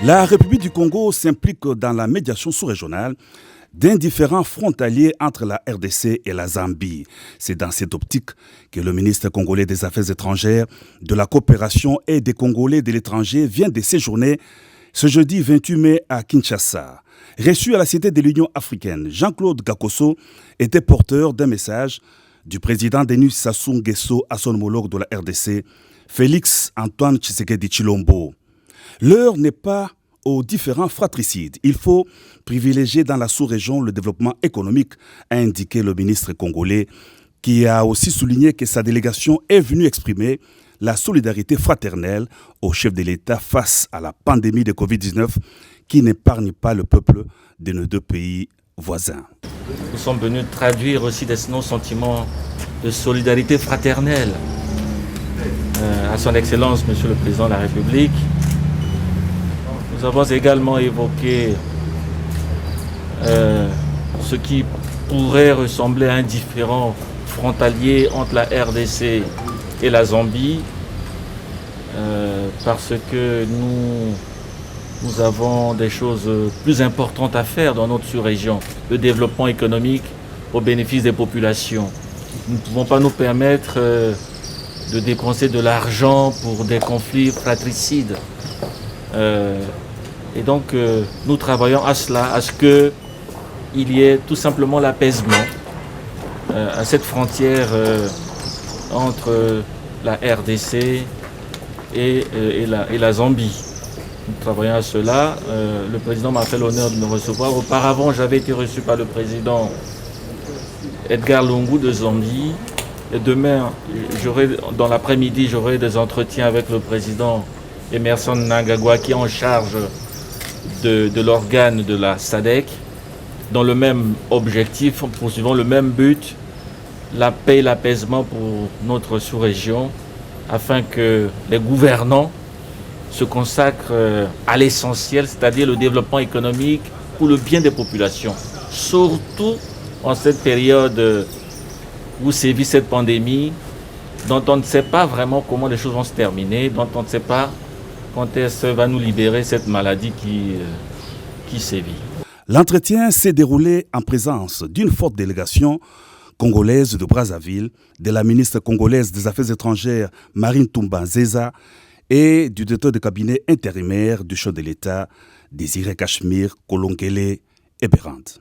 La République du Congo s'implique dans la médiation sous-régionale d'un différend frontalier entre la RDC et la Zambie. C'est dans cette optique que le ministre congolais des Affaires étrangères, de la coopération et des Congolais de l'étranger vient de séjourner ce jeudi 28 mai à Kinshasa. Reçu à la Cité de l'Union africaine, Jean-Claude Gakoso était porteur d'un message du président Denis Sassou Nguesso à son homologue de la RDC, Félix Antoine Tshisekedi Tshilombo. L'heure n'est pas aux différents fratricides. Il faut privilégier dans la sous-région le développement économique, a indiqué le ministre congolais, qui a aussi souligné que sa délégation est venue exprimer la solidarité fraternelle au chef de l'État face à la pandémie de Covid-19 qui n'épargne pas le peuple de nos deux pays voisins. Nous sommes venus traduire aussi nos sentiments de solidarité fraternelle à son Excellence, Monsieur le Président de la République. Nous avons également évoqué ce qui pourrait ressembler à un différend frontalier entre la RDC et la Zambie, parce que nous avons des choses plus importantes à faire dans notre sous-région, le développement économique au bénéfice des populations. Nous ne pouvons pas nous permettre de dépenser de l'argent pour des conflits fratricides. Et donc, nous travaillons à cela, à ce qu'il y ait tout simplement l'apaisement à cette frontière entre la RDC et la Zambie. Nous travaillons à cela. Le président m'a fait l'honneur de me recevoir. Auparavant, j'avais été reçu par le président Edgar Lungu de Zambie. Et demain, dans l'après-midi, j'aurai des entretiens avec le président Emerson Mnangagwa qui est en charge de l'organe de la SADC, dans le même objectif, poursuivant le même but, la paix et l'apaisement pour notre sous-région, afin que les gouvernants se consacrent à l'essentiel, c'est-à-dire le développement économique pour le bien des populations. Surtout en cette période où sévit cette pandémie, dont on ne sait pas vraiment comment les choses vont se terminer, dont on ne sait pas quand est-ce va nous libérer cette maladie qui sévit. L'entretien s'est déroulé en présence d'une forte délégation congolaise de Brazzaville, de la ministre congolaise des Affaires étrangères Marine Toumba Nzeza et du directeur de cabinet intérimaire du chef de l'État Désiré Cachemire Kolongele Eberand.